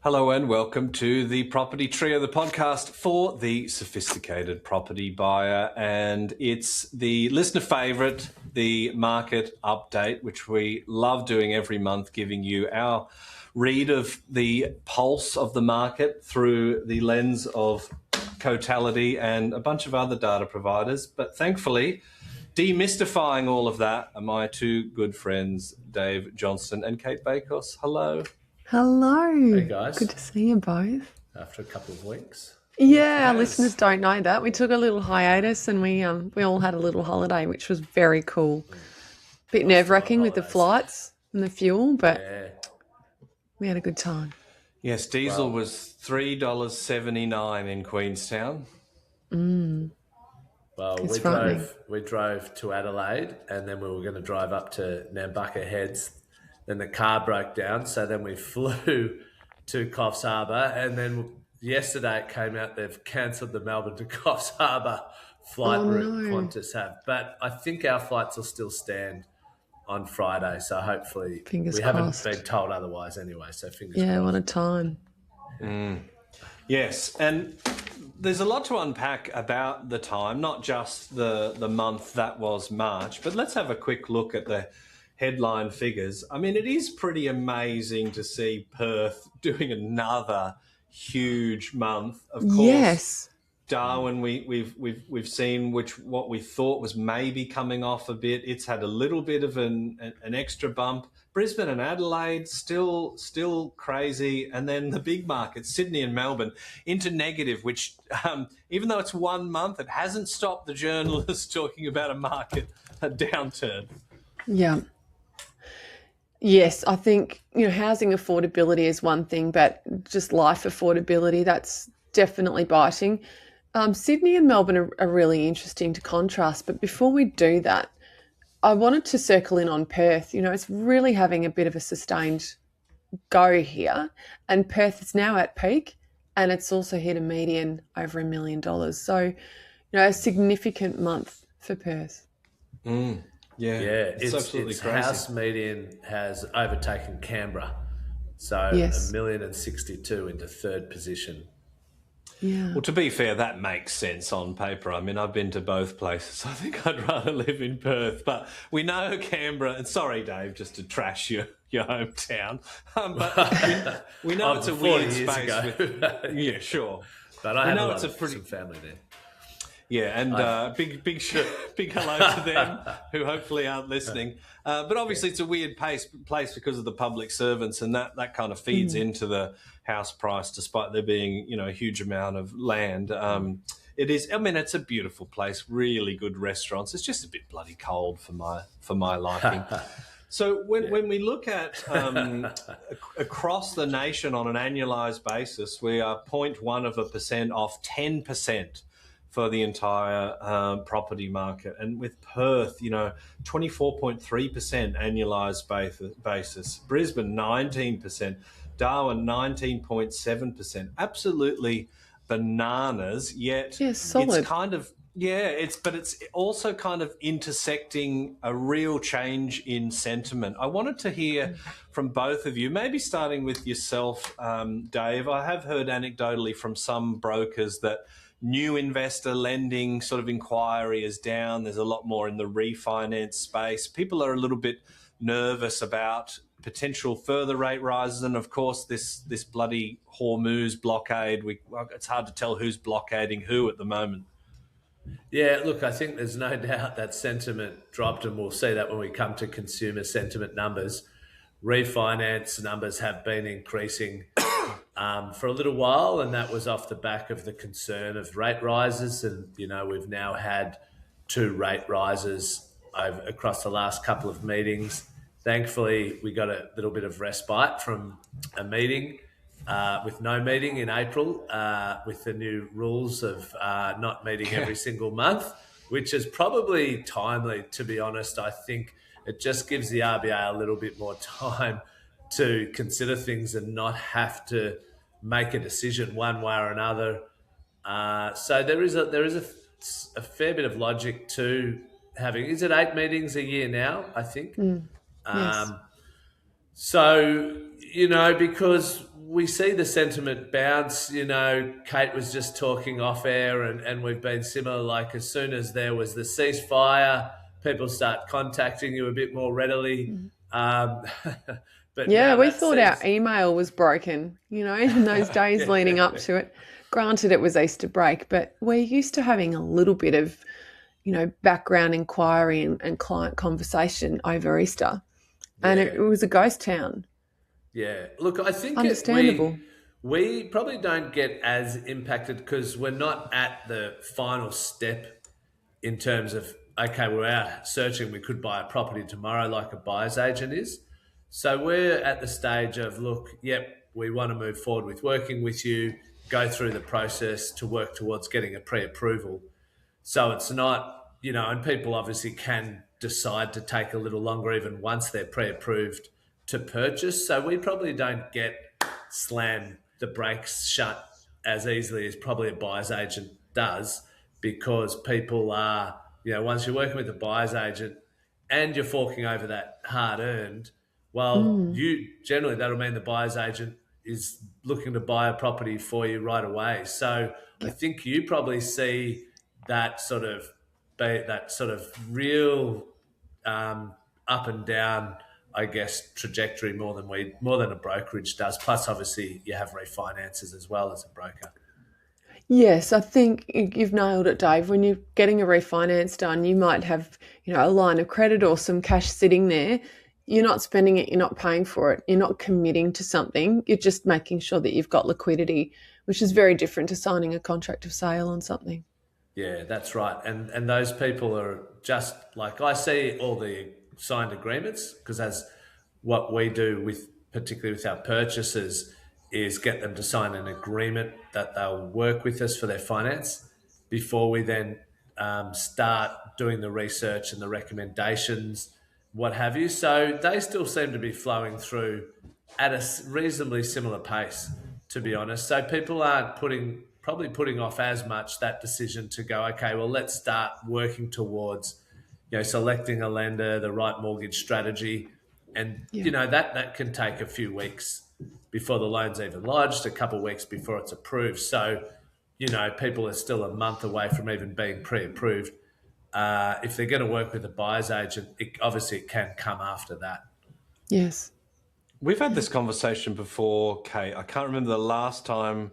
Hello and welcome to the Property Trio, the podcast for the sophisticated property buyer. And it's the listener favourite, the market update, which we love doing every month, giving you our read of the pulse of the market through the lens of quartility and a bunch of other data providers. But thankfully, demystifying all of that are my two good friends, Dave Johnston and Kate Bakos. Hello. Hello. Hey guys. Good to see you both. After a couple of weeks. Yeah, our listeners don't know that. We took a little hiatus and we all had a little holiday, which was very cool. Bit nerve-wracking with the flights and the fuel, but we had a good time. Yes, diesel was $3.79 in Queenstown. Well, we drove to Adelaide and then we were going to drive up to Nambucca Heads. Then the car broke down, so then we flew to Coffs Harbour, and then yesterday it came out they've cancelled the Melbourne to Coffs Harbour flight route Qantas have. But I think our flights will still stand on Friday, so hopefully Fingers we crossed. haven't been told otherwise anyway, so fingers crossed. Yeah, what a time. Yes, and there's a lot to unpack about the time, not just the month that was March, but let's have a quick look at the headline figures. I mean, it is pretty amazing to see Perth doing another huge month. Of course, Yes. Darwin, we've seen what we thought was maybe coming off a bit. It's had a little bit of an extra bump. Brisbane and Adelaide still crazy, and then the big markets, Sydney and Melbourne, into negative. Which, even though it's 1 month, it hasn't stopped the journalists talking about a downturn. Yeah. Yes, I think, housing affordability is one thing, but just life affordability, that's definitely biting. Sydney and Melbourne are really interesting to contrast, but before we do that, I wanted to circle in on Perth. It's really having a bit of a sustained go here, and Perth is now at peak, and it's also hit a median over $1 million. So, a significant month for Perth. Yeah, it's absolutely crazy. House median has overtaken Canberra, so Yes. 1,062,000 into third position. Yeah. Well, to be fair, that makes sense on paper. I mean, I've been to both places. I think I'd rather live in Perth, but we know Canberra. And sorry, Dave, just to trash your hometown, but we know it's a weird space. Yeah, sure. But I know some family there. Yeah, and big hello to them who hopefully aren't listening. But obviously it's a weird place because of the public servants, and that kind of feeds into the house price, despite there being a huge amount of land. It is. I mean, it's a beautiful place, really good restaurants. It's just a bit bloody cold for my liking. So when we look at across the nation on an annualized basis, we are 0.1% off 10%. For the entire property market. And with Perth, 24.3% annualised basis. Brisbane, 19%. Darwin, 19.7%. Absolutely bananas, yet solid. It's kind of... Yeah, but it's also kind of intersecting a real change in sentiment. I wanted to hear from both of you, maybe starting with yourself, Dave. I have heard anecdotally from some brokers that new investor lending sort of inquiry is down. There's a lot more in the refinance space. People are a little bit nervous about potential further rate rises, and of course this bloody Hormuz blockade. It's hard to tell who's blockading who at the moment. Yeah, look, I think there's no doubt that sentiment dropped, and we'll see that when we come to consumer sentiment numbers. Refinance numbers have been increasing for a little while, and that was off the back of the concern of rate rises. And, we've now had 2 rate rises across the last couple of meetings. Thankfully, we got a little bit of respite from a meeting with no meeting in April with the new rules of not meeting every single month, which is probably timely, to be honest. I think it just gives the RBA a little bit more time to consider things and not have to make a decision one way or another. So there is a fair bit of logic to having. Is it 8 meetings a year now? I think. Yes. So because we see the sentiment bounce. Kate was just talking off air, and we've been similar. Like, as soon as there was the ceasefire, people start contacting you a bit more readily. But Yeah, now we that thought seems, our email was broken, in those days leading up to it. Granted, it was Easter break, but we're used to having a little bit of, background inquiry and client conversation over Easter. And it was a ghost town. Yeah, look, I think Understandable. we probably don't get as impacted because we're not at the final step in terms of, okay, we're out searching, we could buy a property tomorrow like a buyer's agent is. So we're at the stage of, look, yep, we want to move forward with working with you, go through the process to work towards getting a pre-approval. So it's not, and people obviously can decide to take a little longer even once they're pre-approved to purchase. So we probably don't get slam the brakes shut as easily as probably a buyer's agent does, because people are, once you're working with a buyer's agent and you're forking over that hard earned, well, you generally, that'll mean the buyer's agent is looking to buy a property for you right away. So I think you probably see that sort of real up and down, I guess, trajectory more than a brokerage does. Plus, obviously, you have refinances as well as a broker. Yes, I think you've nailed it, Dave. When you're getting a refinance done, you might have, a line of credit or some cash sitting there. You're not spending it, you're not paying for it, you're not committing to something, you're just making sure that you've got liquidity, which is very different to signing a contract of sale on something. Yeah, that's right. And those people are just like, I see all the signed agreements, because as what we do with, particularly with our purchasers, is get them to sign an agreement that they'll work with us for their finance before we then start doing the research and the recommendations, what have you. So they still seem to be flowing through at a reasonably similar pace, to be honest. So people aren't probably putting off as much that decision to go, okay, well, let's start working towards, selecting a lender, the right mortgage strategy. And, that can take a few weeks before the loan's even lodged, a couple of weeks before it's approved. So, people are still a month away from even being pre-approved. If they're going to work with a buyer's agent, it can come after that. Yes. We've had this conversation before, Kate. I can't remember the last time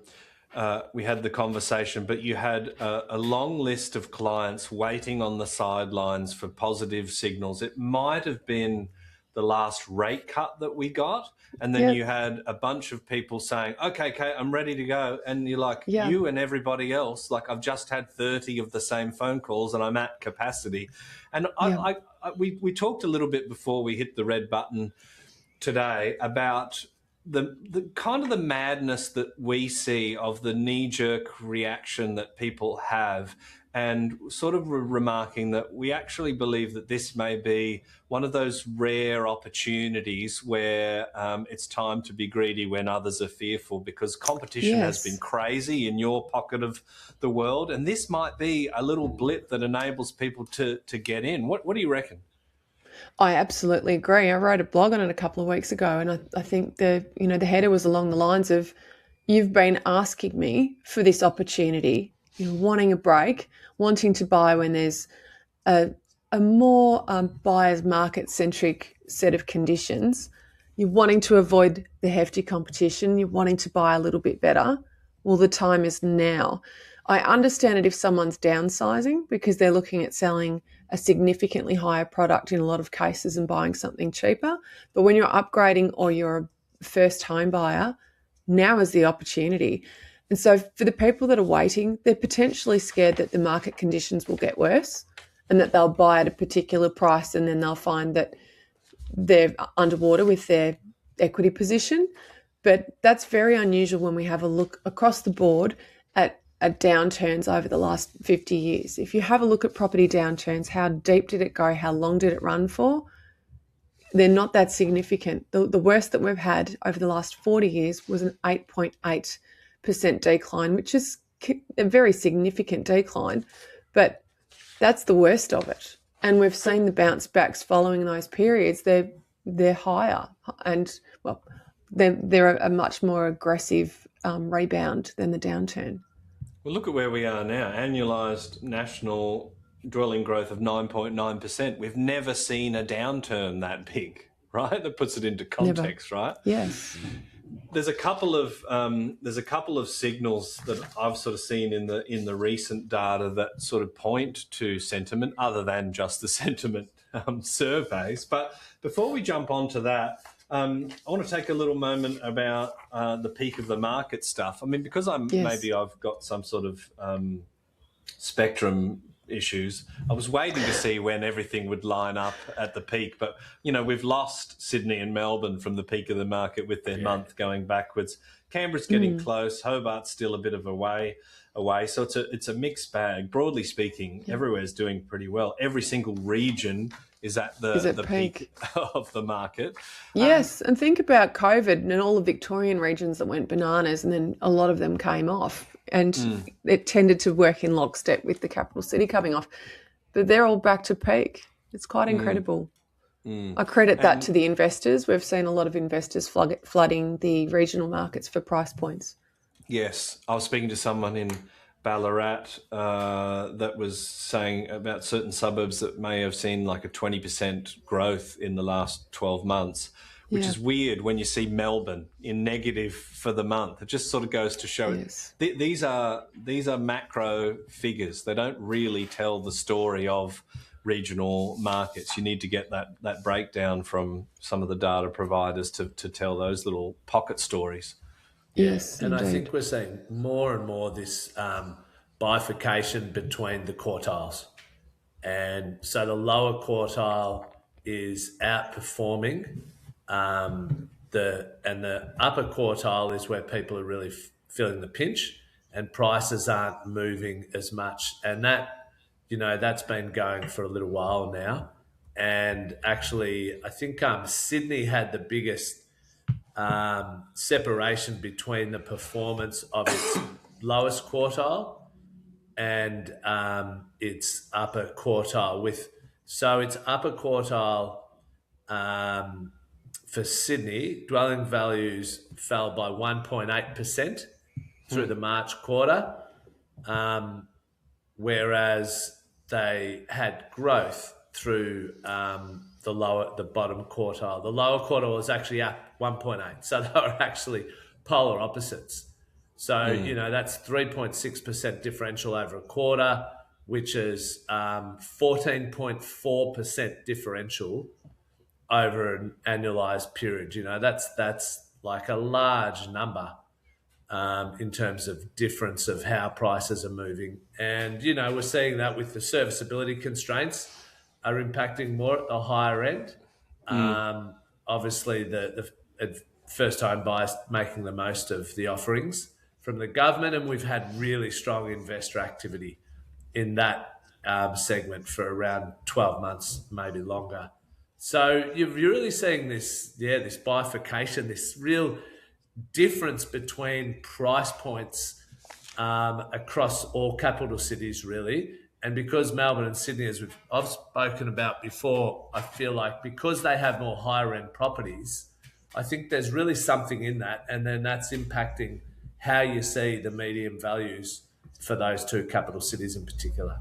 we had the conversation, but you had a long list of clients waiting on the sidelines for positive signals. It might have been the last rate cut that we got, and then you had a bunch of people saying, okay, Kate, I'm ready to go. And you're like, you and everybody else, like, I've just had 30 of the same phone calls and I'm at capacity. And we talked a little bit before we hit the red button today about the kind of the madness that we see of the knee-jerk reaction that people have, and sort of remarking that we actually believe that this may be one of those rare opportunities where it's time to be greedy when others are fearful, because competition has been crazy in your pocket of the world, and this might be a little blip that enables people to get in. What do you reckon? I absolutely agree. I wrote a blog on it a couple of weeks ago, and I think the header was along the lines of, you've been asking me for this opportunity, wanting a break, wanting to buy when there's a more buyer's market-centric set of conditions. You're wanting to avoid the hefty competition. You're wanting to buy a little bit better. Well, the time is now. I understand it if someone's downsizing because they're looking at selling a significantly higher product in a lot of cases and buying something cheaper. But when you're upgrading or you're a first home buyer, now is the opportunity. And so for the people that are waiting, they're potentially scared that the market conditions will get worse and that they'll buy at a particular price and then they'll find that they're underwater with their equity position. But that's very unusual when we have a look across the board at downturns over the last 50 years. If you have a look at property downturns, how deep did it go? How long did it run for? They're not that significant. The worst that we've had over the last 40 years was an 8.8% decline, which is a very significant decline, but that's the worst of it. And we've seen the bounce backs following those periods. They're higher. And, well, they're a much more aggressive rebound than the downturn. Well, look at where we are now. Annualised national dwelling growth of 9.9%. We've never seen a downturn that big, right? That puts it into context, Never. right? Yes. There's a couple of signals that I've sort of seen in the recent data that sort of point to sentiment, other than just the sentiment surveys. But before we jump onto that, I want to take a little moment about the peak of the market stuff. I mean, because maybe I've got some sort of spectrum issues, I was waiting to see when everything would line up at the peak. But, we've lost Sydney and Melbourne from the peak of the market with their month going backwards. Canberra's getting close. Hobart's still a bit of a way away. So it's a mixed bag. Broadly speaking, everywhere's doing pretty well. Every single region is at the peak of the market. Yes, and think about COVID and all the Victorian regions that went bananas, and then a lot of them came off, and it tended to work in lockstep with the capital city coming off. But they're all back to peak. It's quite incredible. I credit that to the investors. We've seen a lot of investors flooding the regional markets for price points. Yes, I was speaking to someone in Ballarat that was saying about certain suburbs that may have seen like a 20% growth in the last 12 months, which is weird when you see Melbourne in negative for the month. It just sort of goes to show these are macro figures. They don't really tell the story of regional markets. You need to get that breakdown from some of the data providers to tell those little pocket stories. Yes, and indeed. I think we're seeing more and more this bifurcation between the quartiles. And so the lower quartile is outperforming, and the upper quartile is where people are really feeling the pinch, and prices aren't moving as much. And that's been going for a little while now. And actually, I think Sydney had the biggest separation between the performance of its lowest quartile and its upper quartile. So its upper quartile for Sydney, dwelling values fell by 1.8% through the March quarter, whereas they had growth through the bottom quartile. The lower quartile was actually up 1.8, so they were actually polar opposites. So that's 3.6% differential over a quarter, which is 14.4% differential over an annualized period. That's like a large number in terms of difference of how prices are moving. And, we're seeing that with the serviceability constraints are impacting more at the higher end. Obviously, the first-time buyers making the most of the offerings from the government, and we've had really strong investor activity in that segment for around 12 months, maybe longer. So you're really seeing this bifurcation, this real difference between price points across all capital cities, really. And because Melbourne and Sydney, as I've spoken about before, I feel like because they have more higher end properties, I think there's really something in that. And then that's impacting how you see the median values for those two capital cities in particular.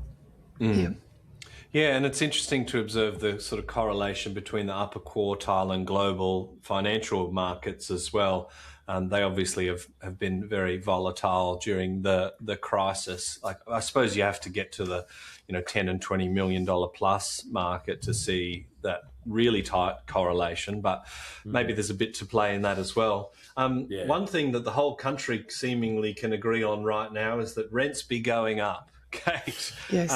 Yeah, and it's interesting to observe the sort of correlation between the upper quartile and global financial markets as well. They obviously have been very volatile during the crisis. Like, I suppose you have to get to the $10 and $20 million plus market to see that really tight correlation, but maybe there's a bit to play in that as well. One thing that the whole country seemingly can agree on right now is that rents be going up. Kate, yes.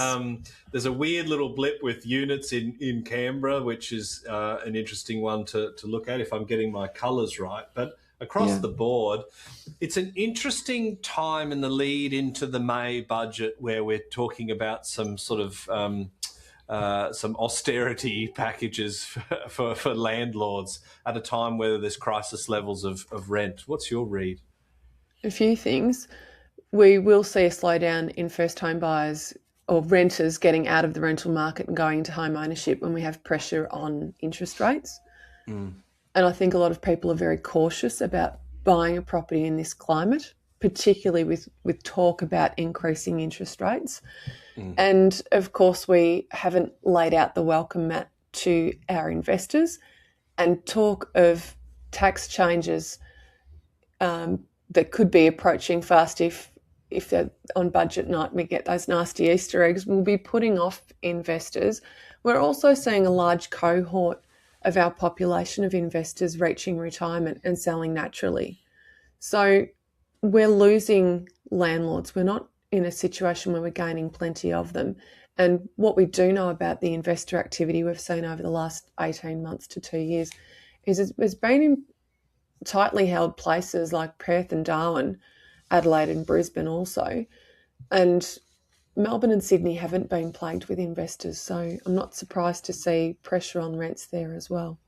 There's a weird little blip with units in Canberra, which is an interesting one to look at if I'm getting my colours right. But across the board, it's an interesting time in the lead into the May budget where we're talking about some sort of some austerity packages for landlords at a time where there's crisis levels of rent. What's your read? A few things. We will see a slowdown in first home buyers or renters getting out of the rental market and going into home ownership when we have pressure on interest rates. And I think a lot of people are very cautious about buying a property in this climate, particularly with talk about increasing interest rates. And of course, we haven't laid out the welcome mat to our investors, and talk of tax changes that could be approaching fast if on budget night we get those nasty Easter eggs, will be putting off investors. We're also seeing a large cohort of our population of investors reaching retirement and selling naturally. So we're losing landlords. We're not in a situation where we're gaining plenty of them. And what we do know about the investor activity we've seen over the last 18 months to 2 years is it's been in tightly held places like Perth and Darwin, Adelaide and Brisbane also. And Melbourne and Sydney haven't been plagued with investors, so I'm not surprised to see pressure on rents there as well.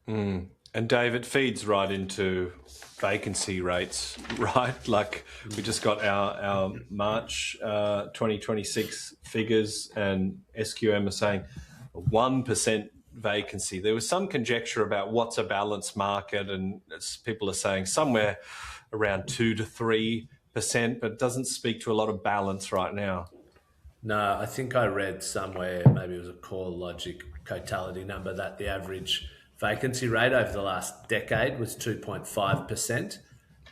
And Dave, it feeds right into vacancy rates, right? Like we just got our March 2026 figures, and SQM are saying 1% vacancy. There was some conjecture about what's a balanced market, and people are saying somewhere around 2 to 3%, but it doesn't speak to a lot of balance right now. No, I think I read somewhere, maybe it was a CoreLogic Totality number, that the average vacancy rate over the last decade was 2.5%.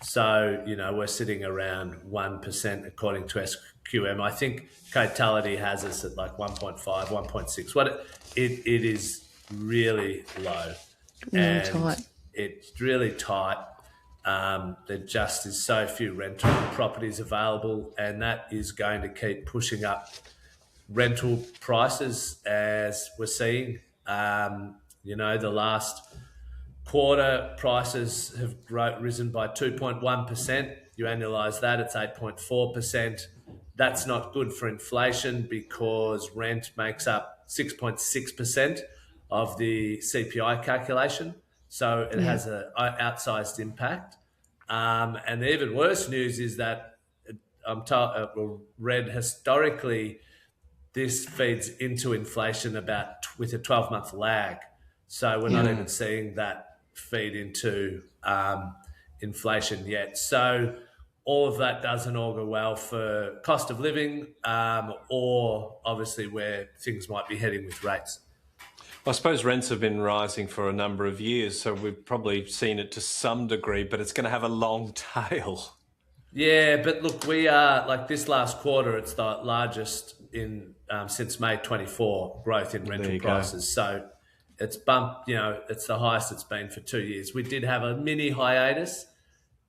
So, we're sitting around 1% according to SQM. I think Totality has us at like 1.5, 1.6. It is really low. Really tight. It's really tight. There just is so few rental properties available, and that is going to keep pushing up rental prices, as we're seeing. The last quarter prices have risen by 2.1%. You annualise that, it's 8.4%. That's not good for inflation because rent makes up 6.6% of the CPI calculation. So it has an outsized impact. And the even worse news is that read historically, this feeds into inflation with a 12-month lag. So we're not even seeing that feed into inflation yet. So all of that doesn't augur well for cost of living, or obviously where things might be heading with rates. I suppose rents have been rising for a number of years, so we've probably seen it to some degree, but it's going to have a long tail. Yeah, but look, we are, like this last quarter, it's the largest in since May 24 growth in rental prices. So it's bumped, it's the highest it's been for 2 years. We did have a mini hiatus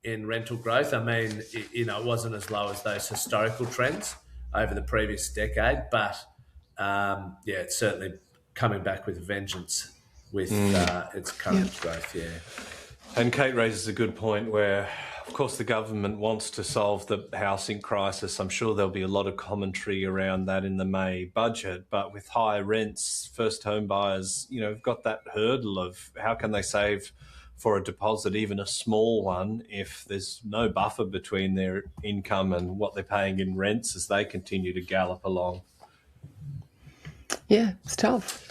in rental growth. I mean, it wasn't as low as those historical trends over the previous decade, but it's certainly coming back with a vengeance with its current growth, And Kate raises a good point where, of course, the government wants to solve the housing crisis. I'm sure there'll be a lot of commentary around that in the May budget, but with high rents, first home buyers, have got that hurdle of how can they save for a deposit, even a small one, if there's no buffer between their income and what they're paying in rents as they continue to gallop along. Yeah, it's tough.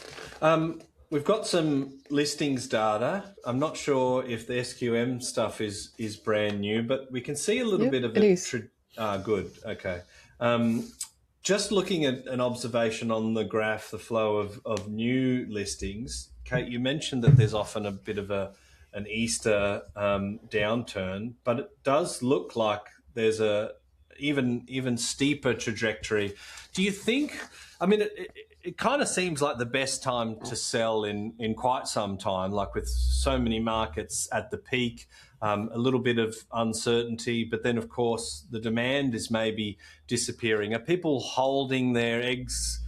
We've got some listings data. I'm not sure if the SQM stuff is brand new, but we can see a little bit of it. Is. Good. Okay. Just looking at an observation on the graph, the flow of new listings. Kate, you mentioned that there's often a bit of an Easter downturn, but it does look like there's a even steeper trajectory. Do you think? I mean, it kind of seems like the best time to sell in quite some time, like with so many markets at the peak, a little bit of uncertainty, but then, of course, the demand is maybe disappearing. Are people holding their eggs,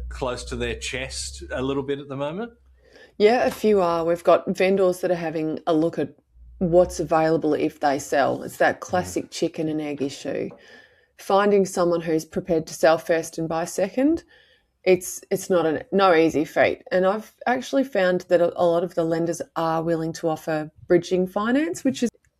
close to their chest a little bit at the moment? Yeah, a few are. We've got vendors that are having a look at what's available if they sell. It's that classic chicken and egg issue. Finding someone who's prepared to sell first and buy second, it's no easy feat. And I've actually found that a lot of the lenders are willing to offer bridging finance,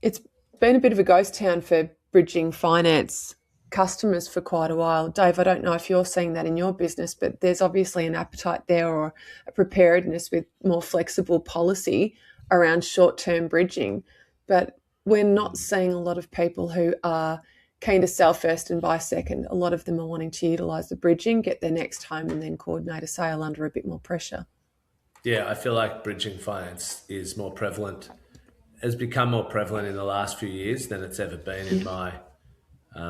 it's been a bit of a ghost town for bridging finance customers for quite a while. Dave, I don't know if you're seeing that in your business, but there's obviously an appetite there or a preparedness with more flexible policy around short-term bridging. But we're not seeing a lot of people who are keen to sell first and buy second. A lot of them are wanting to utilise the bridging, get their next home and then coordinate a sale under a bit more pressure. Yeah, I feel like bridging finance is more prevalent, has become more prevalent in the last few years than it's ever been in my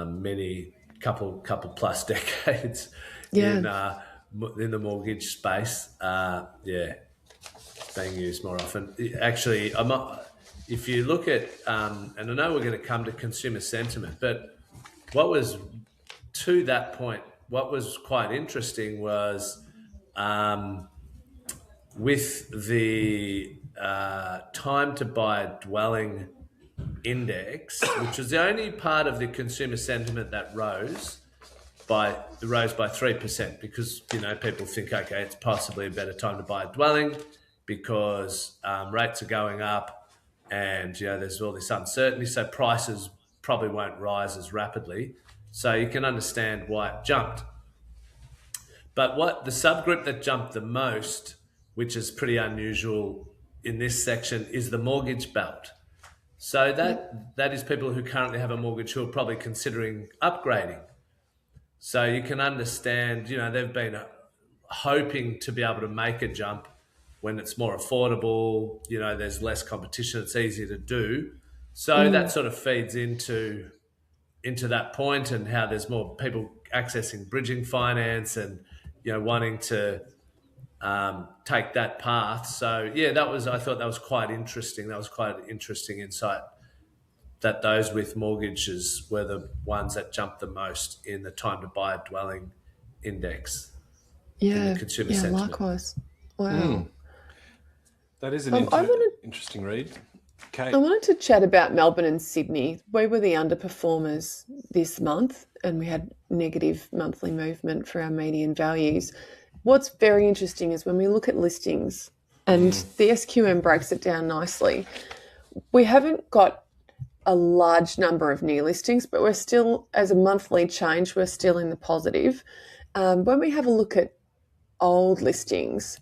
many couple plus decades in the mortgage space. Being used more often. Actually, if you look at, and I know we're going to come to consumer sentiment, but what was to that point, what was quite interesting was with the time to buy a dwelling index, which was the only part of the consumer sentiment that rose by 3%, because people think, okay, it's possibly a better time to buy a dwelling because rates are going up and there's all this uncertainty, so prices probably won't rise as rapidly. So you can understand why it jumped. But what the subgroup that jumped the most, which is pretty unusual in this section, is the mortgage belt. So that is people who currently have a mortgage who are probably considering upgrading. So you can understand, they've been hoping to be able to make a jump when it's more affordable, there's less competition, it's easier to do. So that sort of feeds into that point, and how there's more people accessing bridging finance and, wanting to take that path. So I thought that was quite interesting. That was quite an interesting insight, that those with mortgages were the ones that jumped the most in the time to buy a dwelling index. In the consumer sentiment. Likewise. Wow. That is an interesting read. Kate. I wanted to chat about Melbourne and Sydney. We were the underperformers this month, and we had negative monthly movement for our median values. What's very interesting is when we look at listings, and the SQM breaks it down nicely, we haven't got a large number of new listings, but we're still, as a monthly change, we're still in the positive. When we have a look at old listings,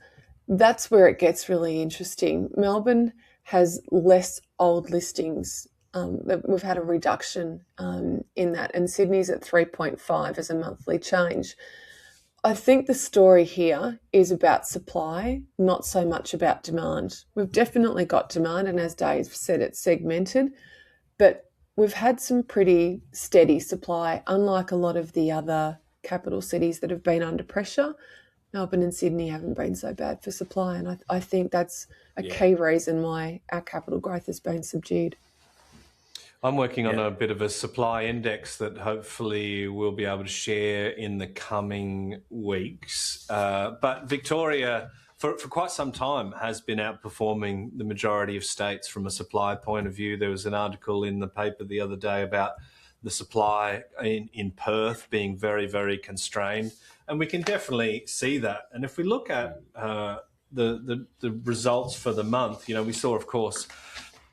that's where it gets really interesting. Melbourne has less old listings. We've had a reduction in that, and Sydney's at 3.5 as a monthly change. I think the story here is about supply, not so much about demand. We've definitely got demand, and as Dave said, it's segmented, but we've had some pretty steady supply, unlike a lot of the other capital cities that have been under pressure. Melbourne and Sydney haven't been so bad for supply, and I think that's a key reason why our capital growth has been subdued. I'm working on a bit of a supply index that hopefully we'll be able to share in the coming weeks. But Victoria, for quite some time, has been outperforming the majority of states from a supply point of view. There was an article in the paper the other day about the supply in Perth being very, very constrained. And we can definitely see that. And if we look at the results for the month, we saw, of course,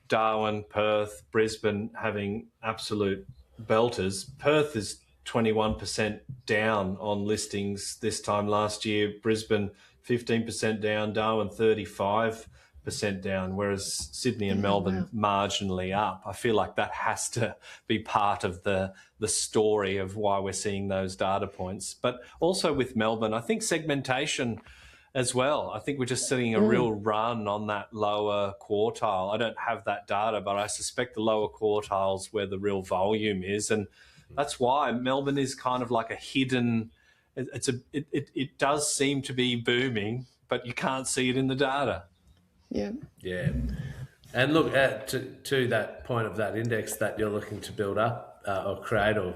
Darwin, Perth, Brisbane having absolute belters. Perth is 21% down on listings this time last year. Brisbane 15% down, Darwin 35% down, whereas Sydney and Melbourne marginally up. I feel like that has to be part of the story of why we're seeing those data points. But also with Melbourne, I think segmentation as well. I think we're just seeing a real run on that lower quartile. I don't have that data, but I suspect the lower quartiles where the real volume is. And that's why Melbourne is kind of like a hidden, it does seem to be booming, but you can't see it in the data. Yeah. Yeah. And look, to that point of that index that you're looking to build up or create or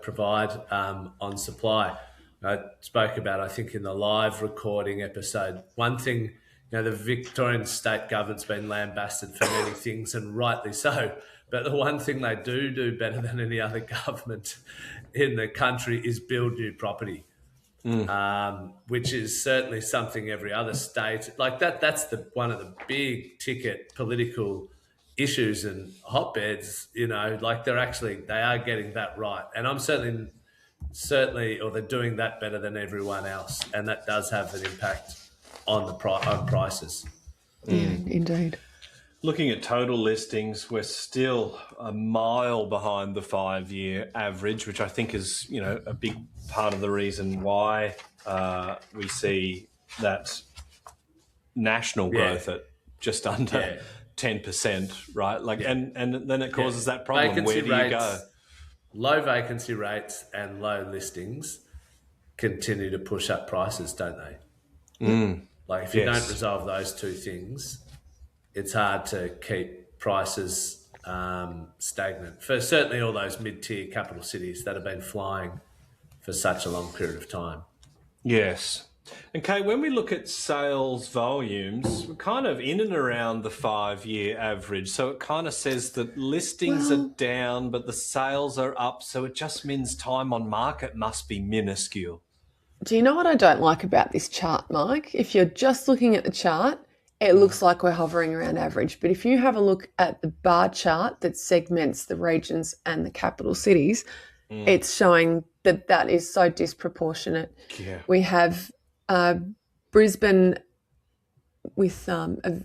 provide on supply, I spoke about, I think, in the live recording episode, one thing, the Victorian state government's been lambasted for many things, and rightly so. But the one thing they do better than any other government in the country is build new property, which is certainly something every other state, like that's one of the big ticket political issues and hotbeds, like they are getting that right. And I'm certainly, or they're doing that better than everyone else, and that does have an impact on on prices. Yeah, indeed. Looking at total listings, we're still a mile behind the 5-year average, which I think is, a big part of the reason why we see that national growth at just under 10%, right? And then it causes that problem. Vacancy Where do you go? Low vacancy rates and low listings continue to push up prices, don't they? Like if you don't resolve those two things, it's hard to keep prices stagnant for certainly all those mid-tier capital cities that have been flying for such a long period of time. Yes. And Kate, when we look at sales volumes, we're kind of in and around the 5-year average. So it kind of says that listings are down, but the sales are up. So it just means time on market must be minuscule. Do you know what I don't like about this chart, Mike? If you're just looking at the chart, it looks like we're hovering around average. But if you have a look at the bar chart that segments the regions and the capital cities, it's showing that is so disproportionate. Yeah. We have Brisbane with a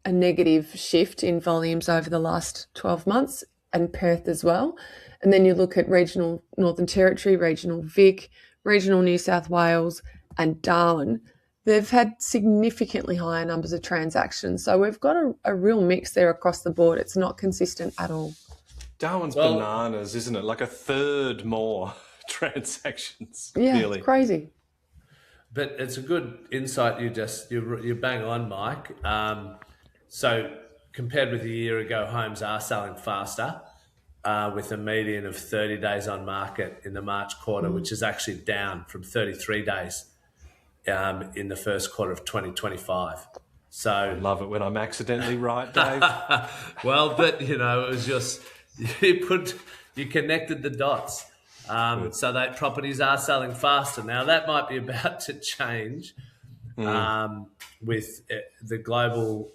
negative shift in volumes over the last 12 months, and Perth as well. And then you look at regional Northern Territory, regional Vic, regional New South Wales and Darwin. They've had significantly higher numbers of transactions. So we've got a real mix there across the board. It's not consistent at all. Darwin's bananas, isn't it? Like a third more transactions. Yeah, really. It's crazy. But it's a good insight. You bang on, Mike. So compared with a year ago, homes are selling faster with a median of 30 days on market in the March quarter, which is actually down from 33 days in the first quarter of 2025. So I love it when I'm accidentally right, Dave. Well, but it was just you connected the dots. So that properties are selling faster. Now that might be about to change with the global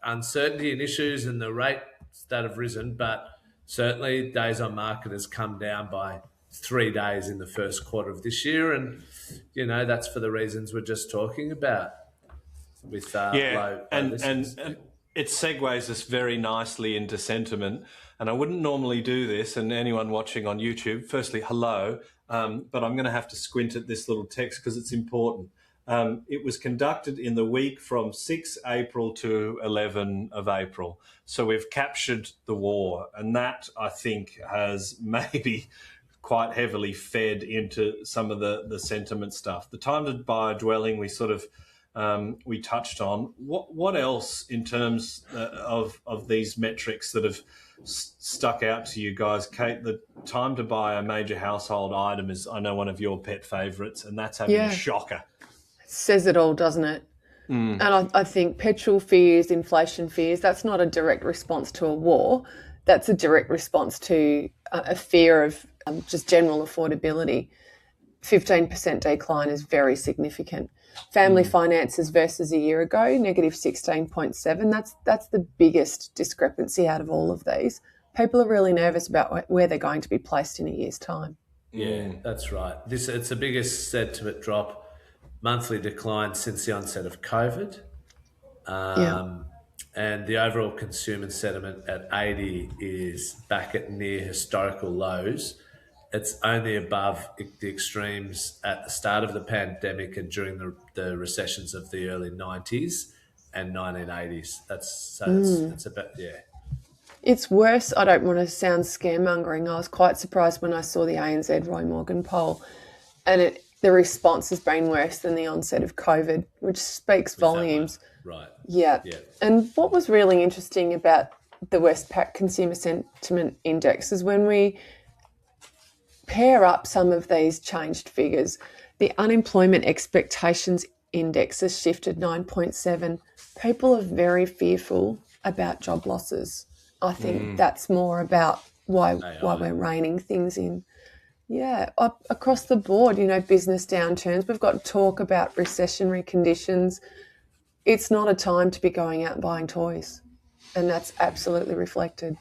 uncertainty and issues and the rates that have risen, but certainly days on market has come down by 3 days in the first quarter of this year. And, that's for the reasons we're just talking about with low listings. And it segues us very nicely into sentiment. And I wouldn't normally do this, and anyone watching on YouTube, firstly, hello, but I'm going to have to squint at this little text because it's important. It was conducted in the week from 6 April to 11 of April. So we've captured the war, and that, I think, has maybe quite heavily fed into some of the sentiment stuff. The time to buy a dwelling, we sort of we touched on. What else in terms of these metrics that have stuck out to you guys? Kate, the time to buy a major household item is, I know, one of your pet favourites, and that's having a shocker. Says it all, doesn't it? And I think petrol fears, inflation fears, that's not a direct response to a war. That's a direct response to a fear of just general affordability. 15% decline is very significant. Family finances versus a year ago, negative 16.7. That's the biggest discrepancy out of all of these. People are really nervous about where they're going to be placed in a year's time. Yeah, that's right. It's the biggest sentiment drop, monthly decline since the onset of COVID. And the overall consumer sentiment at 80 is back at near historical lows. It's only above the extremes at the start of the pandemic and during the recessions of the early 90s and 1980s. It's about, It's worse. I don't want to sound scaremongering. I was quite surprised when I saw the ANZ Roy Morgan poll, and the response has been worse than the onset of COVID, which speaks volumes. Right. Yeah. And what was really interesting about the Westpac Consumer Sentiment Index is when we pair up some of these changed figures, the unemployment expectations index has shifted 9.7. People are very fearful about job losses. I think that's more about why we're reining things in. Yeah, across the board, business downturns. We've got talk about recessionary conditions. It's not a time to be going out and buying toys, and that's absolutely reflected.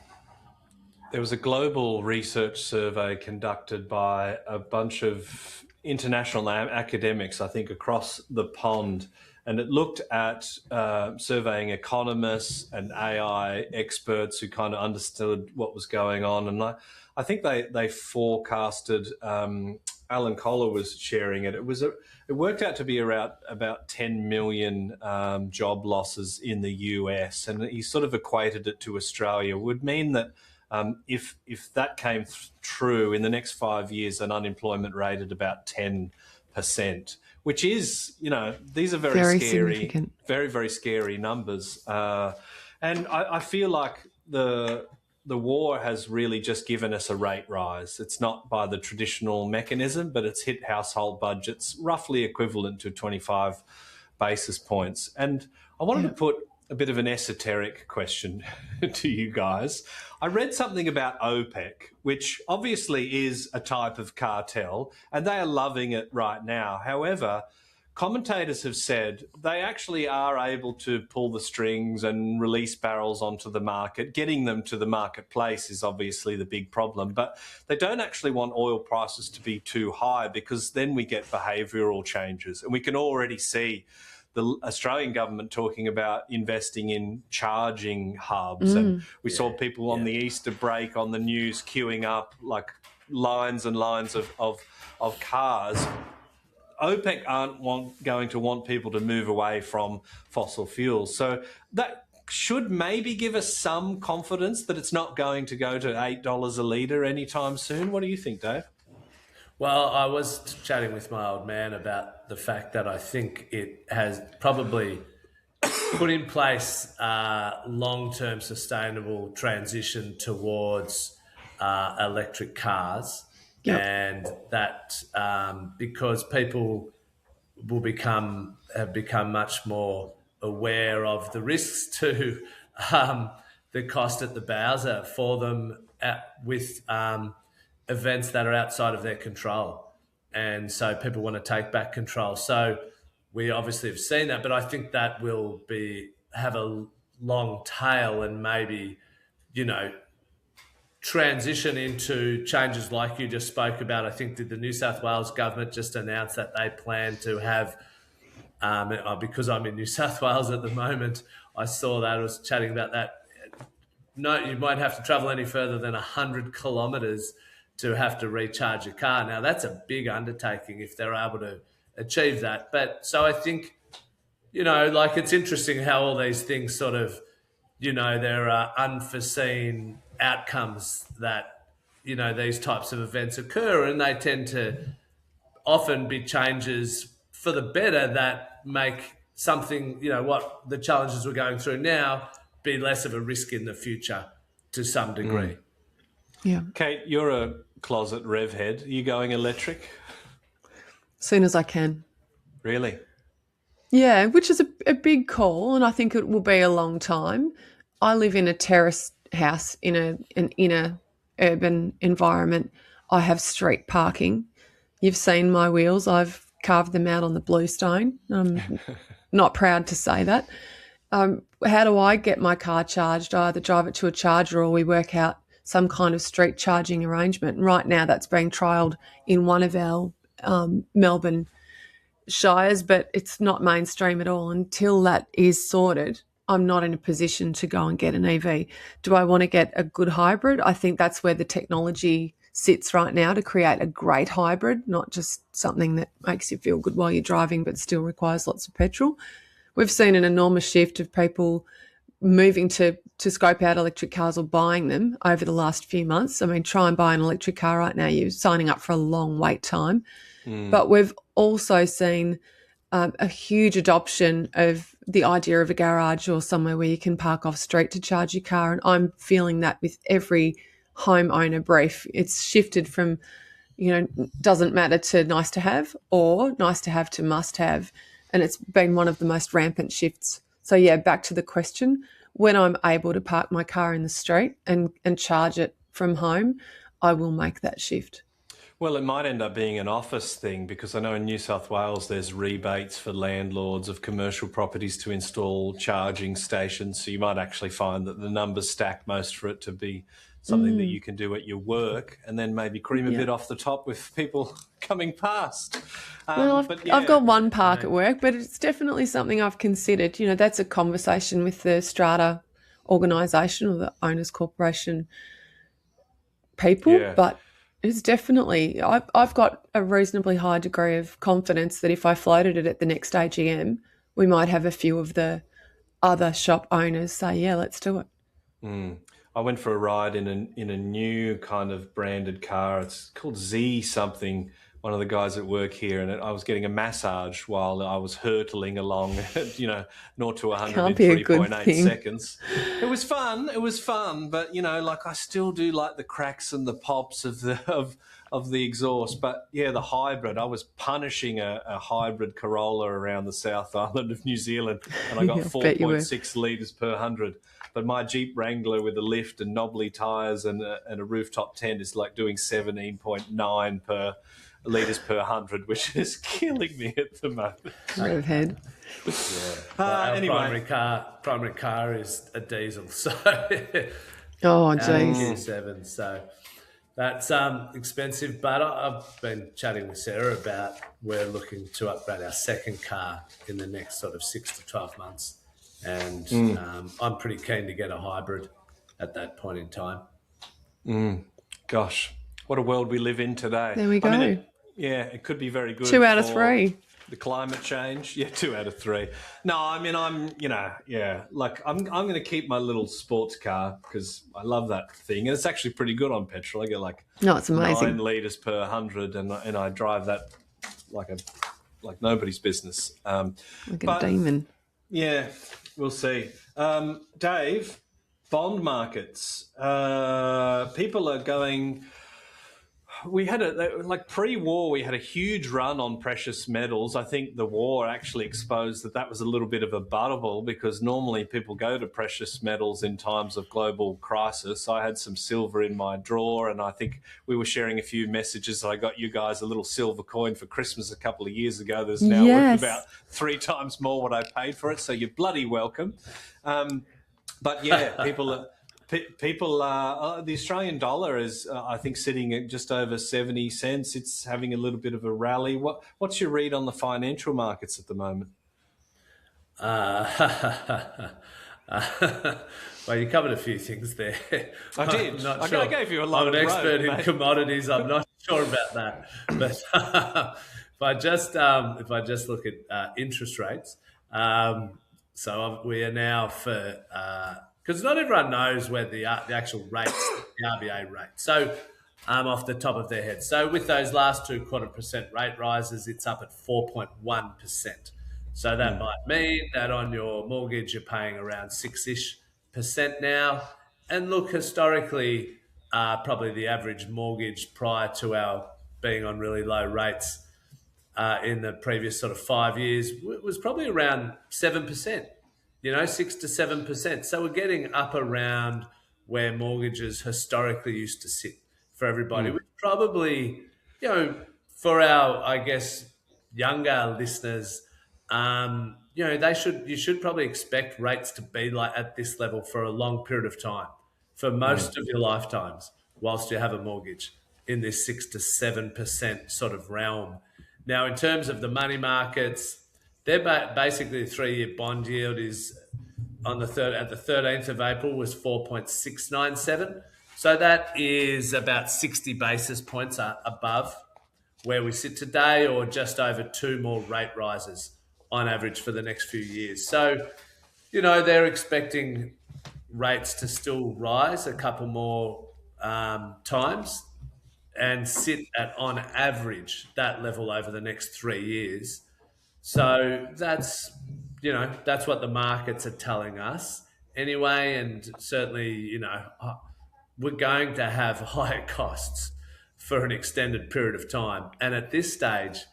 There was a global research survey conducted by a bunch of international academics, I think, across the pond, and it looked at surveying economists and AI experts who kind of understood what was going on. And I think they forecasted. Alan Kohler was sharing it. It worked out to be around about 10 million job losses in the US, and he sort of equated it to Australia. It would mean that if that came true in the next 5 years, an unemployment rate at about 10%, which is, these are very scary, significant. Very, very scary numbers. And I feel like the war has really just given us a rate rise. It's not by the traditional mechanism, but it's hit household budgets roughly equivalent to 25 basis points. And I wanted to put a bit of an esoteric question to you guys. I read something about OPEC, which obviously is a type of cartel, and they are loving it right now. However, commentators have said they actually are able to pull the strings and release barrels onto the market. Getting them to the marketplace is obviously the big problem, but they don't actually want oil prices to be too high, because then we get behavioural changes. And we can already see the Australian government talking about investing in charging hubs. And we saw people on the Easter break on the news queuing up like lines and lines of cars. OPEC aren't going to want people to move away from fossil fuels. So that should maybe give us some confidence that it's not going to go to $8 a litre anytime soon. What do you think, Dave? Well, I was chatting with my old man about the fact that I think it has probably put in place a long-term sustainable transition towards electric cars. Yep. And that because people will have become much more aware of the risks to the cost at the bowser for them with events that are outside of their control. And so people want to take back control. So we obviously have seen that, but I think that will have a long tail and maybe, transition into changes like you just spoke about. I think that the New South Wales government just announced that they plan to have, because I'm in New South Wales at the moment, I saw that, I was chatting about that. No, you might have to travel any further than 100 kilometres to have to recharge your car. Now, that's a big undertaking if they're able to achieve that. But so I think, it's interesting how all these things sort of, there are unforeseen outcomes that, these types of events occur, and they tend to often be changes for the better that make something, what the challenges we're going through now be less of a risk in the future to some degree. Yeah. Kate, you're a closet rev head. Are you going electric? As soon as I can. Really? Yeah, which is a big call, and I think it will be a long time. I live in a terraced house in an inner urban environment. I have street parking. You've seen my wheels. I've carved them out on the bluestone. I'm not proud to say that. How do I get my car charged? I either drive it to a charger or we work out some kind of street charging arrangement. Right now that's being trialled in one of our Melbourne shires, but it's not mainstream at all. Until that is sorted, I'm not in a position to go and get an EV. Do I want to get a good hybrid? I think that's where the technology sits right now, to create a great hybrid, not just something that makes you feel good while you're driving but still requires lots of petrol. We've seen an enormous shift of people moving to scope out electric cars or buying them over the last few months. I mean, try and buy an electric car right now, you're signing up for a long wait time. But we've also seen a huge adoption of the idea of a garage or somewhere where you can park off street to charge your car. And I'm feeling that with every homeowner brief. It's shifted from, doesn't matter to nice to have, or nice to have to must have. And it's been one of the most rampant shifts. So, yeah, back to the question, when I'm able to park my car in the street and charge it from home, I will make that shift. Well, it might end up being an office thing, because I know in New South Wales there's rebates for landlords of commercial properties to install charging stations. So you might actually find that the numbers stack most for it to be something that you can do at your work, and then maybe cream a bit off the top with people coming past. Well, I've got one park at work, but it's definitely something I've considered. You know, that's a conversation with the strata organisation or the owners corporation people, but it's definitely, I've got a reasonably high degree of confidence that if I floated it at the next AGM, we might have a few of the other shop owners say, yeah, let's do it. I went for a ride in a new kind of branded car. It's called Z something. One of the guys at work here, and I was getting a massage while I was hurtling along, 0 to 100 in 3.8 seconds. It was fun, but I still do like the cracks and the pops of the exhaust. But yeah, the hybrid, I was punishing a hybrid Corolla around the South Island of New Zealand, and I got 4.6 litres per 100. But my Jeep Wrangler with a lift and knobbly tyres and a rooftop tent is like doing 17.9 per litres per 100, which is killing me at the moment. Redhead. Our anyway, primary car is a diesel, so oh geez, Q7. So that's expensive. But I've been chatting with Sarah about we're looking to upgrade our second car in the next sort of 6 to 12 months, and I'm pretty keen to get a hybrid at that point in time. Gosh, what a world we live in today. There we go. It could be very good. 2 out of 3. The climate change. Yeah, 2 out of 3. No, I mean, I'm going to keep my little sports car because I love that thing. And it's actually pretty good on petrol. I get it's amazing. 9 litres per 100 and I drive that like nobody's business. Like a demon. Yeah, we'll see. Dave, bond markets. People are going... We had pre-war, we had a huge run on precious metals. I think the war actually exposed that was a little bit of a bubble because normally people go to precious metals in times of global crisis. I had some silver in my drawer, and I think we were sharing a few messages. I got you guys a little silver coin for Christmas a couple of years ago. There's now worth about 3 times more what I paid for it, so you're bloody welcome. But yeah, people the Australian dollar is, I think, sitting at just over 70 cents. It's having a little bit of a rally. What's your read on the financial markets at the moment? Well, you covered a few things there. I did. Not sure. I gave you a lot I'm of an expert in mate. commodities. I'm not sure about that. But if I just look at interest rates, so we are now for because not everyone knows where the actual rates, the RBA rate. So off the top of their head. So with those last 2.25% rate rises, it's up at 4.1%. So that might mean that on your mortgage, you're paying around 6-ish% now. And look, historically, probably the average mortgage prior to our being on really low rates in the previous sort of 5 years was probably around 7%. 6 to 7%. So we're getting up around where mortgages historically used to sit for everybody, which probably, for our, I guess, younger listeners, you should probably expect rates to be like at this level for a long period of time, for most of your lifetimes, whilst you have a mortgage in this 6 to 7% sort of realm. Now, in terms of the money markets, they're basically the 3-year bond yield is at the 13th of April was 4.697. So that is about 60 basis points above where we sit today, or just over 2 more rate rises on average for the next few years. So, they're expecting rates to still rise a couple more times and sit at, on average, that level over the next 3 years. So that's what the markets are telling us anyway. And certainly, we're going to have higher costs for an extended period of time. And at this stage,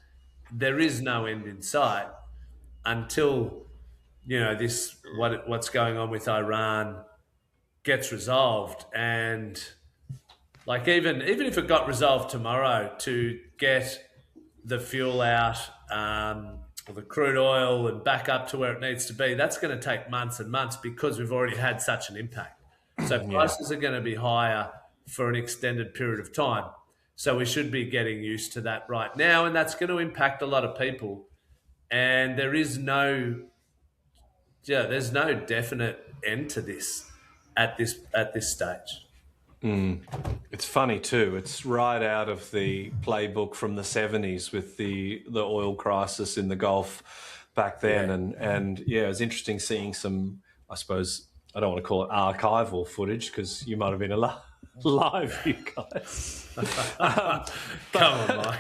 there is no end in sight until, what's going on with Iran gets resolved. And even if it got resolved tomorrow, to get the fuel out, or the crude oil and back up to where it needs to be, that's going to take months and months because we've already had such an impact. So prices are going to be higher for an extended period of time. So we should be getting used to that right now, and that's going to impact a lot of people. And there's no definite end to this at this stage. It's funny too. It's right out of the playbook from the 70s with the oil crisis in the Gulf back then, and it was interesting seeing some. I suppose I don't want to call it archival footage because you might have been live, you guys. Come on, Mike.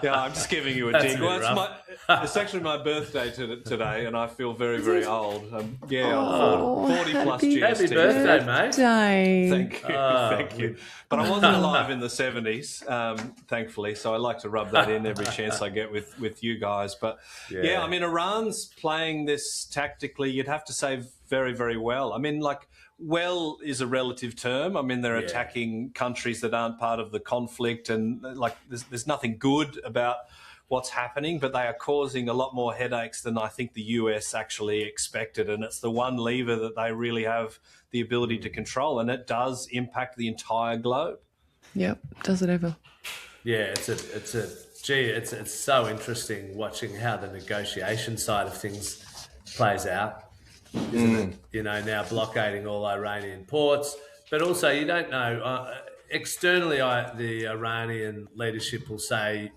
Yeah, I'm just giving you a dig. Well, it's actually my birthday today, and I feel very, very old. I'm 40 plus GST. Happy birthday, mate. Thank you. But I wasn't alive in the 70s, thankfully, so I like to rub that in every chance I get with you guys. But yeah, I mean, Iran's playing this tactically, you'd have to say very, very well. I mean, well is a relative term. I mean, they're attacking countries that aren't part of the conflict, and there's nothing good about what's happening, but they are causing a lot more headaches than I think the US actually expected. And it's the one lever that they really have the ability to control, and it does impact the entire globe. Yep, does it ever? Yeah, it's so interesting watching how the negotiation side of things plays out. Isn't it? Now blockading all Iranian ports, but also you don't know. Externally, the Iranian leadership will say,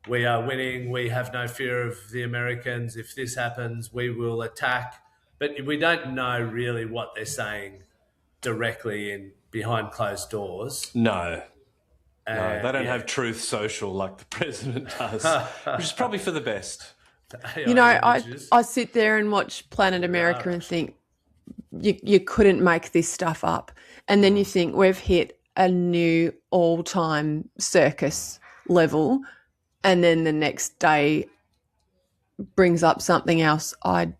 we are winning. We have no fear of the Americans. If this happens, we will attack. But we don't know really what they're saying directly behind closed doors. No, they don't have Truth Social like the president does, which is probably for the best. I sit there and watch Planet America and think you couldn't make this stuff up. And then you think we've hit a new all-time circus level, and then the next day brings up something else. I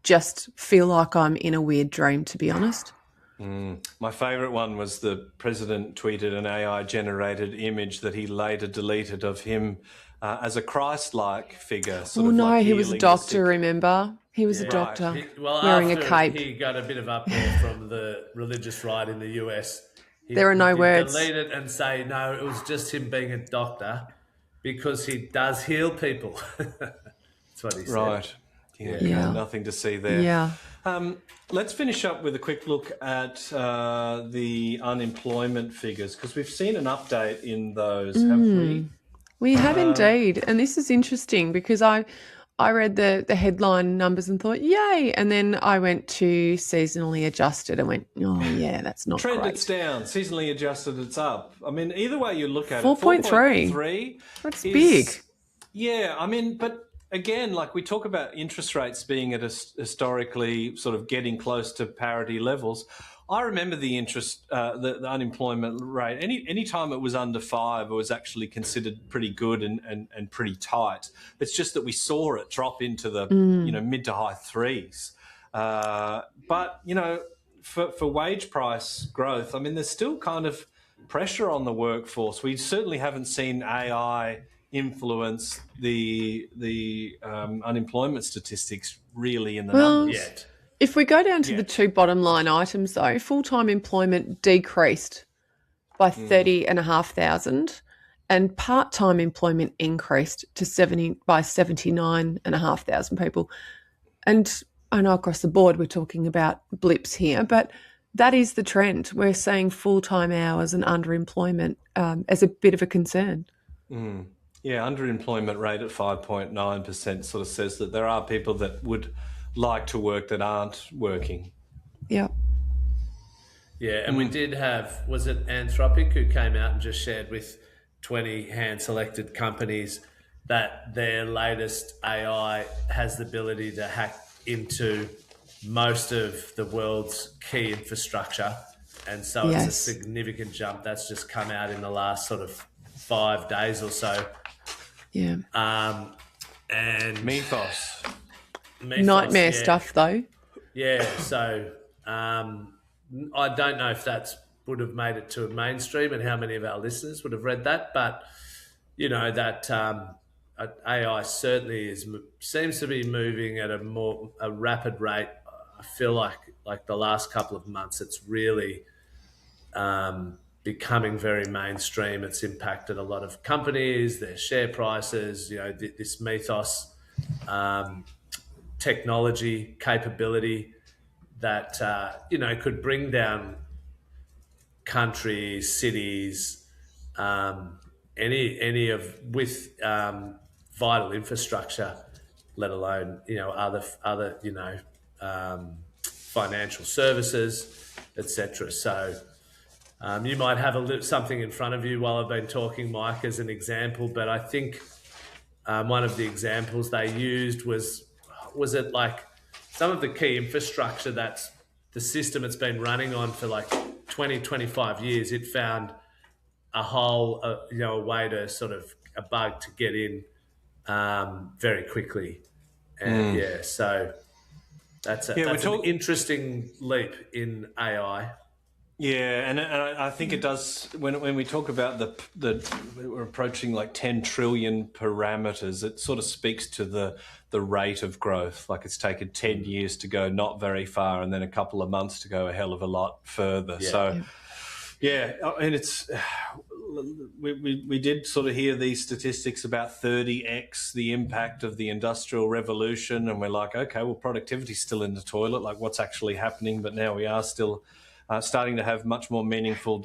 just feel like I'm in a weird dream, to be honest. My favourite one was the president tweeted an AI-generated image that he later deleted of him as a Christ-like figure. He was a doctor, remember? He was a doctor wearing a cape. He got a bit of uproar from the religious right in the US. There are no words. Delete it and say, no, it was just him being a doctor because he does heal people. That's what he said. Right. Yeah. Nothing to see there. Yeah. Let's finish up with a quick look at the unemployment figures, because we've seen an update in those, have we? We have indeed. And this is interesting because I read the headline numbers and thought, yay. And then I went to seasonally adjusted and went, oh, yeah, that's not Trend, great. it's down. Seasonally adjusted, it's up. I mean, either way you look at 4.3. it, 4.3. That's big. Yeah, I mean, but again, we talk about interest rates being at a historically sort of getting close to parity levels. I remember the unemployment rate. Any time it was under 5, it was actually considered pretty good and pretty tight. It's just that we saw it drop into the mid to high 3s. But for wage price growth, I mean, there's still kind of pressure on the workforce. We certainly haven't seen AI influence the unemployment statistics really in the numbers yet. If we go down to the two bottom line items, though, full-time employment decreased by 30,500 and part-time employment increased to by 79,500 people. And I know across the board we're talking about blips here, but that is the trend. We're seeing full-time hours and underemployment as a bit of a concern. Yeah, underemployment rate at 5.9% sort of says that there are people that would like to work that aren't working. Yeah. Yeah, and we did have, was it Anthropic who came out and just shared with 20 hand-selected companies that their latest AI has the ability to hack into most of the world's key infrastructure. And so it's a significant jump that's just come out in the last sort of 5 days or so. Yeah. And Mythos, nightmare stuff, though. Yeah. So I don't know if that would have made it to a mainstream and how many of our listeners would have read that, but that AI certainly seems to be moving at a rapid rate. I feel like the last couple of months, it's really becoming very mainstream. It's impacted a lot of companies, their share prices, this mythos, technology capability that, could bring down countries, cities, any of with vital infrastructure, let alone other financial services, etc. So you might have something in front of you while I've been talking, Mike, as an example. But I think one of the examples they used was it like some of the key infrastructure that's the system it's been running on for like 20, 25 years. It found a hole, a way to sort of a bug to get in very quickly. And so that's an interesting leap in AI. Yeah, and I think it does when we talk about we're approaching like 10 trillion parameters. It sort of speaks to the rate of growth. Like it's taken 10 years to go not very far, and then a couple of months to go a hell of a lot further. Yeah. So, yeah, and it's we did sort of hear these statistics about 30x the impact of the Industrial Revolution, and we're like, okay, well, productivity's still in the toilet. Like, what's actually happening? But now we are still starting to have much more meaningful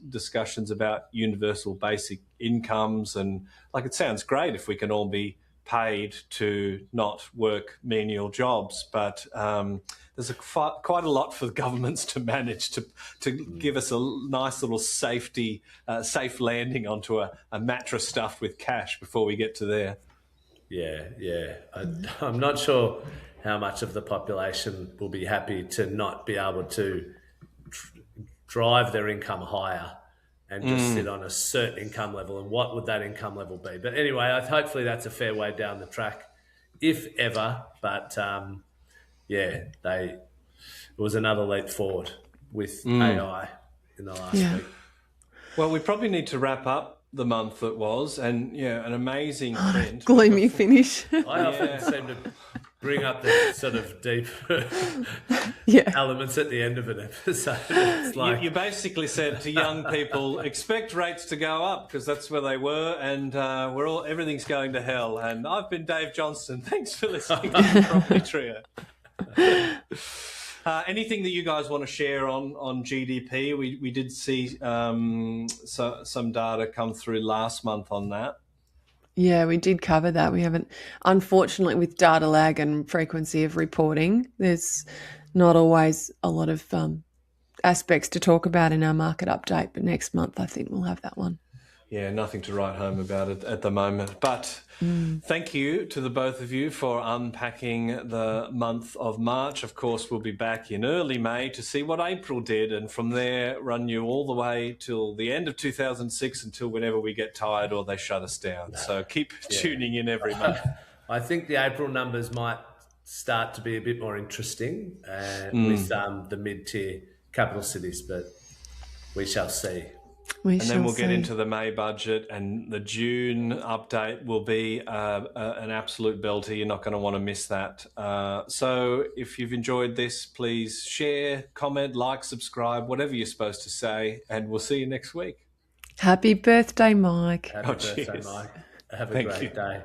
discussions about universal basic incomes. And like, it sounds great if we can all be paid to not work menial jobs, but there's quite a lot for governments to manage to give us a nice little safe landing onto a mattress stuffed with cash before we get to there. Yeah. I'm not sure how much of the population will be happy to not be able to drive their income higher and just sit on a certain income level, and what would that income level be? But anyway, hopefully that's a fair way down the track, if ever. But it was another leap forward with AI in the last week. Well, we probably need to wrap up the month that was, and an amazing print. Gloomy finish. I often seem to bring up the sort of deep elements at the end of an episode. It's like you basically said to young people, expect rates to go up because that's where they were, and everything's going to hell. And I've been Dave Johnston. Thanks for listening to the Property Trio. Anything that you guys want to share on GDP? We did see some data come through last month on that. Yeah, we did cover that. We haven't, unfortunately, with data lag and frequency of reporting, there's not always a lot of aspects to talk about in our market update. But next month, I think we'll have that one. Yeah, nothing to write home about it at the moment. But thank you to the both of you for unpacking the month of March. Of course, we'll be back in early May to see what April did, and from there run you all the way till the end of 2006 until whenever we get tired or they shut us down. So keep tuning in every month. I think the April numbers might start to be a bit more interesting with the mid-tier capital cities, but we shall see. And then we'll get into the May budget, and the June update will be an absolute belter. You're not going to want to miss that. So if you've enjoyed this, please share, comment, like, subscribe, whatever you're supposed to say, and we'll see you next week. Happy birthday, Mike. Happy birthday, Mike. Have a great day.